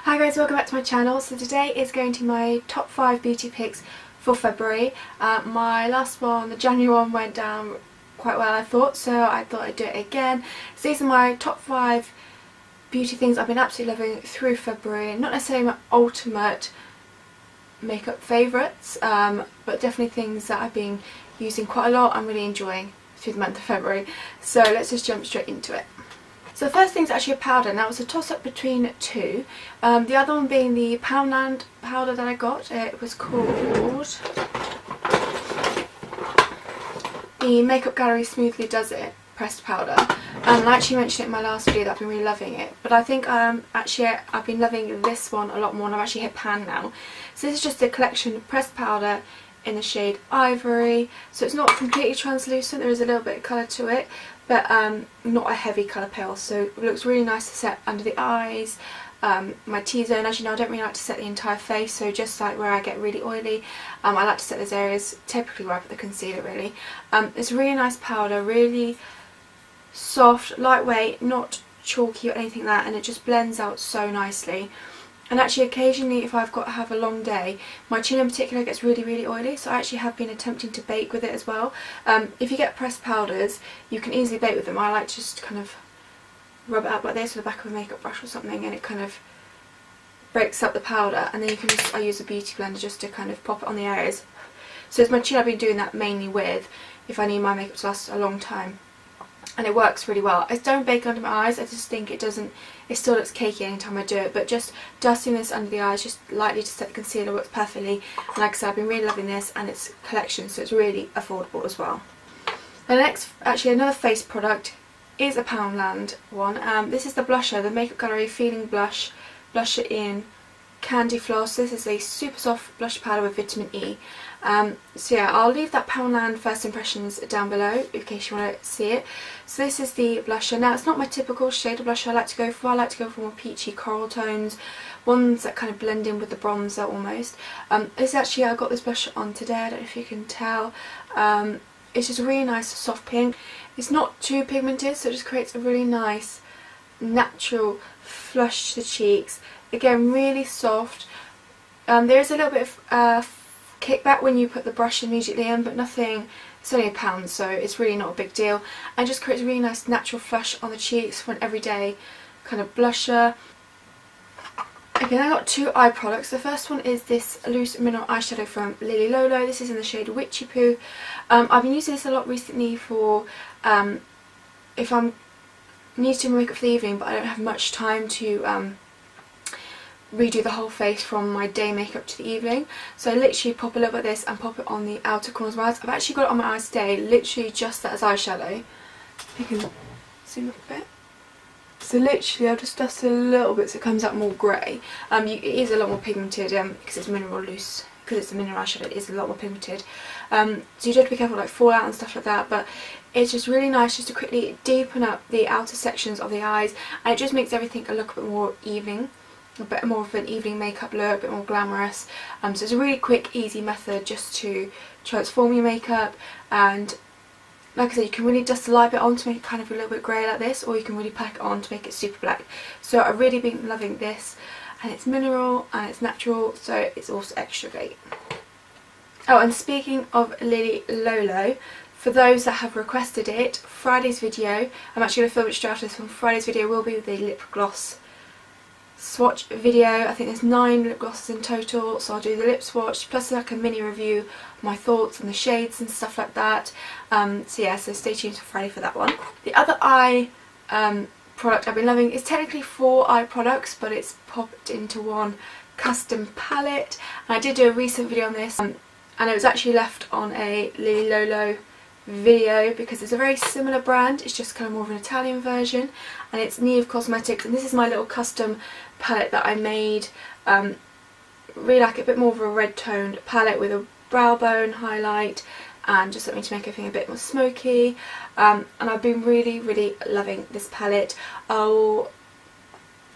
Hi guys, welcome back to my channel. So today is going to be my top 5 beauty picks for February. My last one, the January one, went down quite well I thought, so I thought I'd do it again. So these are my top 5 beauty things I've been absolutely loving through February. Not necessarily my ultimate makeup favourites, but definitely things that I've been using quite a lot and really enjoying through the month of February. So let's just jump straight into it. So the first thing is actually a powder. Now it's a toss-up between two. The other one being the Poundland powder that I got. It was called the Makeup Gallery Smoothly Does It pressed powder. And I actually mentioned it in my last video that I've been really loving it. But I think I've been loving this one a lot more, and I've actually hit pan now. So this is just a collection of pressed powder in the shade Ivory. So it's not completely translucent, there is a little bit of colour to it, but not a heavy colour pale, so it looks really nice to set under the eyes, my T-zone. As you know, I don't really like to set the entire face, so just like where I get really oily, I like to set those areas, typically where I put the concealer really. It's a really nice powder, really soft, lightweight, not chalky or anything like that, and it just blends out so nicely. And actually occasionally if I've got to have a long day, my chin in particular gets really oily, so I actually have been attempting to bake with it as well. If you get pressed powders, you can easily bake with them. I like to just kind of rub it up like this with the back of a makeup brush or something, and it kind of breaks up the powder, and then you can just, I use a beauty blender just to kind of pop it on the areas. So it's my chin I've been doing that mainly with, if I need my makeup to last a long time. And it works really well. I don't bake under my eyes, I just think it still looks cakey anytime I do it, but just dusting this under the eyes just lightly to set the concealer works perfectly. And like I said, I've been really loving this, and it's a collection, so it's really affordable as well. The next, actually another face product, is a Poundland one. This is the blusher, the Makeup Gallery Feeling Blusher in Candy Floss. This is a super soft blush powder with vitamin E. So yeah, I'll leave that Poundland first impressions down below in case you want to see it. So this is the blusher. Now it's not my typical shade of blusher I like to go for. I like to go for more peachy coral tones, ones that kind of blend in with the bronzer almost. This actually, I got this blusher on today, I don't know if you can tell. It's just a really nice soft pink. It's not too pigmented, so it just creates a really nice natural flush to the cheeks. Again, really soft. There is a little bit of kickback when you put the brush immediately in, but nothing. It's only £1, so it's really not a big deal, and just creates a really nice natural flush on the cheeks for an everyday kind of blusher. Okay, I got two eye products. The first one is this loose mineral eyeshadow from Lily Lolo. This is in the shade Witchy Poo. I've been using this a lot recently for if I'm need to do my makeup for the evening but I don't have much time to redo the whole face from my day makeup to the evening. So I literally pop a little bit of this and pop it on the outer corners of my eyes. I've actually got it on my eyes today, literally just that as eyeshadow. You can zoom up a bit. So literally I'll just dust a little bit so it comes out more grey. It is a lot more pigmented because it's mineral loose. Because it's a mineral eyeshadow, it is a lot more pigmented. So you do have to be careful like fallout and stuff like that, but it's just really nice just to quickly deepen up the outer sections of the eyes, and it just makes everything look a bit more evening. A bit more of an evening makeup look, a bit more glamorous. So it's a really quick, easy method just to transform your makeup, and like I said, you can really dust the light bit on to make it kind of a little bit grey like this, or you can really pack it on to make it super black. So I've really been loving this, and it's mineral and it's natural, so it's also extra great. Oh, and speaking of Lily Lolo, for those that have requested it, Friday's video, I'm actually going to film it straight after this one, Friday's video will be the lip gloss swatch video. I think there's 9 lip glosses in total, so I'll do the lip swatch plus like a mini review of my thoughts on the shades and stuff like that. So yeah, so stay tuned for Friday for that one. The other eye product I've been loving is technically 4 eye products, but it's popped into one custom palette, and I did do a recent video on this, and it was actually left on a Lily Lolo video because it's a very similar brand, it's just kind of more of an Italian version, and it's Neve Cosmetics, and this is my little custom palette that I made. Really like it, a bit more of a red toned palette with a brow bone highlight and just something to make everything a bit more smoky, and I've been really loving this palette. I'll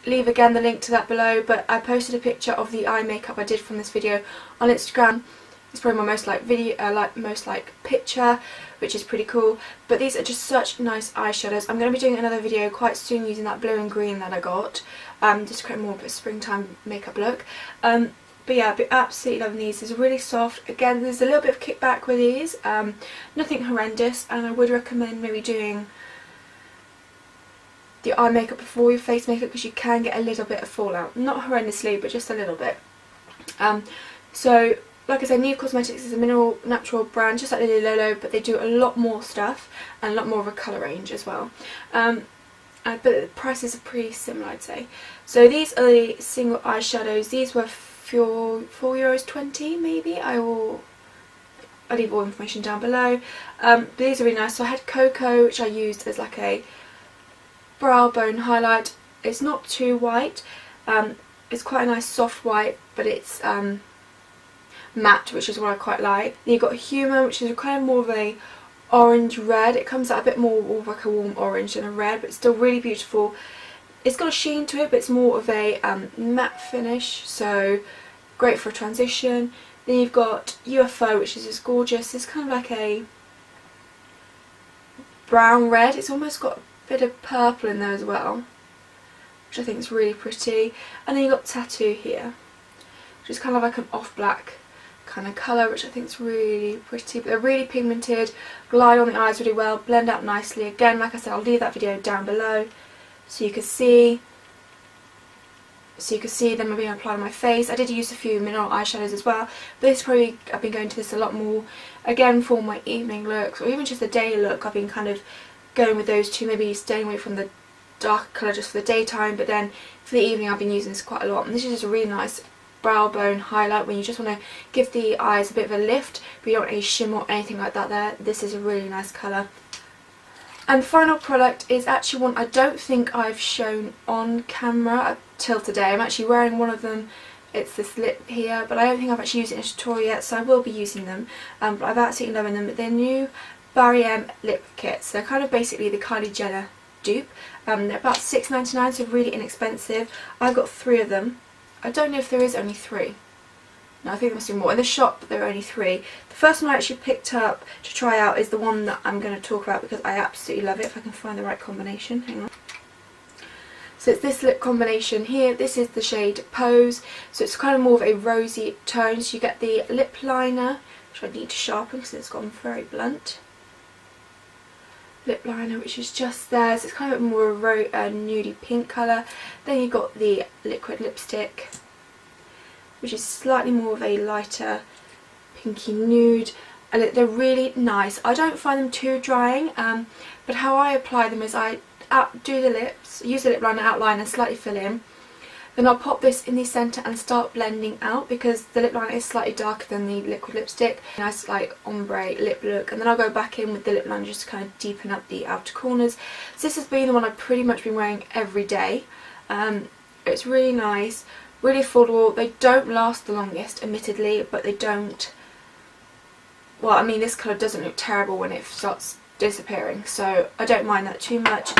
leave again the link to that below, but I posted a picture of the eye makeup I did from this video on Instagram. It's probably my most liked video, most liked picture, which is pretty cool. But these are just such nice eyeshadows. I'm going to be doing another video quite soon using that blue and green that I got. just to create more of a springtime makeup look. But yeah, I've been absolutely loving these. These are really soft. Again, there's a little bit of kickback with these, nothing horrendous, and I would recommend maybe doing the eye makeup before your face makeup, because you can get a little bit of fallout. Not horrendously, but just a little bit. So like I said, Neve Cosmetics is a mineral natural brand, just like Lily Lolo, but they do a lot more stuff and a lot more of a colour range as well. But the prices are pretty similar, I'd say. So these are the single eyeshadows. These were €4.20 maybe. I'll leave all information down below. But these are really nice. So I had Cocoa, which I used as like a brow bone highlight. It's not too white. It's quite a nice soft white, but it's matte, which is what I quite like. Then you've got Human, which is kind of more of a orange red. It comes out a bit more like a warm orange than a red, but it's still really beautiful. It's got a sheen to it, but it's more of a matte finish, so great for a transition. Then you've got UFO, which is just gorgeous. It's kind of like a brown red. It's almost got a bit of purple in there as well, which I think is really pretty. And then you've got Tattoo here, which is kind of like an off black kind of colour, which I think is really pretty. But they're really pigmented, glide on the eyes really well, blend out nicely. Again, like I said, I'll leave that video down below so you can see them being applied on my face. I did use a few mineral eyeshadows as well, but this probably, I've been going to this a lot more again for my evening looks, or even just the day look. I've been kind of going with those two, maybe staying away from the dark colour just for the daytime, but then for the evening I've been using this quite a lot. And this is just a really nice brow bone highlight when you just want to give the eyes a bit of a lift, but you don't want any shimmer or anything like that there. This is a really nice colour. And the final product is actually one I don't think I've shown on camera till today. I'm actually wearing one of them. It's this lip here, but I don't think I've actually used it in a tutorial yet, so I will be using them. But I've absolutely loving them. They're new Barry M lip kits. They're kind of basically the Kylie Jenner dupe. They're about $6.99, so really inexpensive. I've got 3 of them. I don't know if there is only 3. No, I think there must be more. In the shop there are only 3. The first one I actually picked up to try out is the one that I'm going to talk about because I absolutely love it, if I can find the right combination. Hang on. So it's this lip combination here. This is the shade Pose. So it's kind of more of a rosy tone. So you get the lip liner, which I need to sharpen because it's gone very blunt. Lip liner, which is just there. So it's kind of more of a nudie pink colour. Then you've got the liquid lipstick, which is slightly more of a lighter pinky nude, and they're really nice. I don't find them too drying, but how I apply them is I do the lips, use the lip liner, outline and slightly fill in. Then I'll pop this in the centre and start blending out because the lip liner is slightly darker than the liquid lipstick. Nice like ombre lip look, and then I'll go back in with the lip liner just to kind of deepen up the outer corners. So this has been the one I've pretty much been wearing every day. It's really nice. Really affordable. They don't last the longest, admittedly, but they don't... Well, I mean, this colour doesn't look terrible when it starts disappearing, so I don't mind that too much.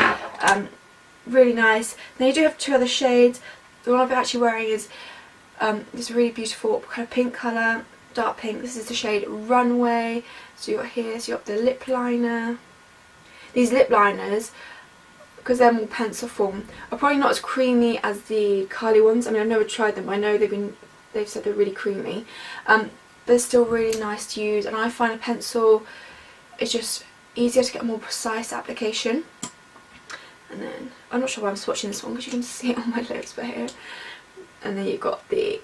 Really nice. Then you do have 2 other shades. The one I'm actually wearing is this really beautiful kind of pink colour, dark pink. This is the shade Runway. So you've got here, so you've got the lip liner. These lip liners, because they're more pencil form, are probably not as creamy as the Kylie ones. I mean, I've never tried them, but I know they've said they're really creamy. They're still really nice to use, and I find a pencil is just easier to get a more precise application. And then, I'm not sure why I'm swatching this one because you can see it on my lips, but here. And then you've got the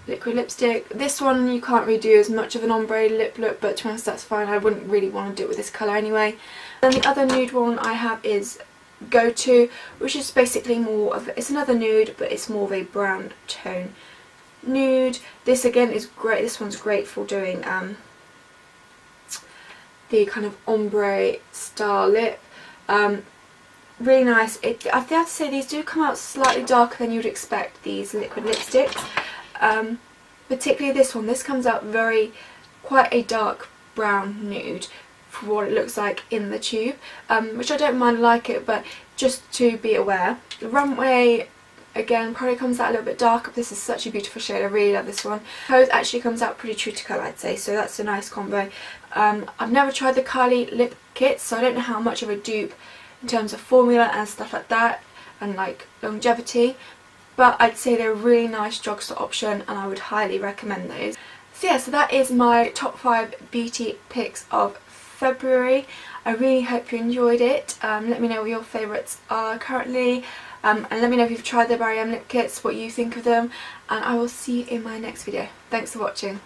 liquid lipstick. This one you can't really do as much of an ombre lip look, but to be honest that's fine. I wouldn't really want to do it with this colour anyway. Then the other nude one I have is Go To, which is basically more of, it's another nude, but it's more of a brown tone nude. This again is great. This one's great for doing the kind of ombre style lip. Really nice. I have to say these do come out slightly darker than you would expect, these liquid lipsticks. Particularly this one. This comes out quite a dark brown nude for what it looks like in the tube, which I don't mind, like it, but just to be aware. The Runway again probably comes out a little bit darker. This is such a beautiful shade. I really love this one. Pose actually comes out pretty true to colour, I'd say, so that's a nice combo. I've never tried the Kylie lip kits, so I don't know how much of a dupe in terms of formula and stuff like that. and like longevity, but I'd say they're a really nice drugstore option and I would highly recommend those. So yeah, so that is my top 5 beauty picks of February. I really hope you enjoyed it. Let me know what your favourites are currently, and let me know if you've tried the Barry M lip kits, what you think of them, and I will see you in my next video. Thanks for watching.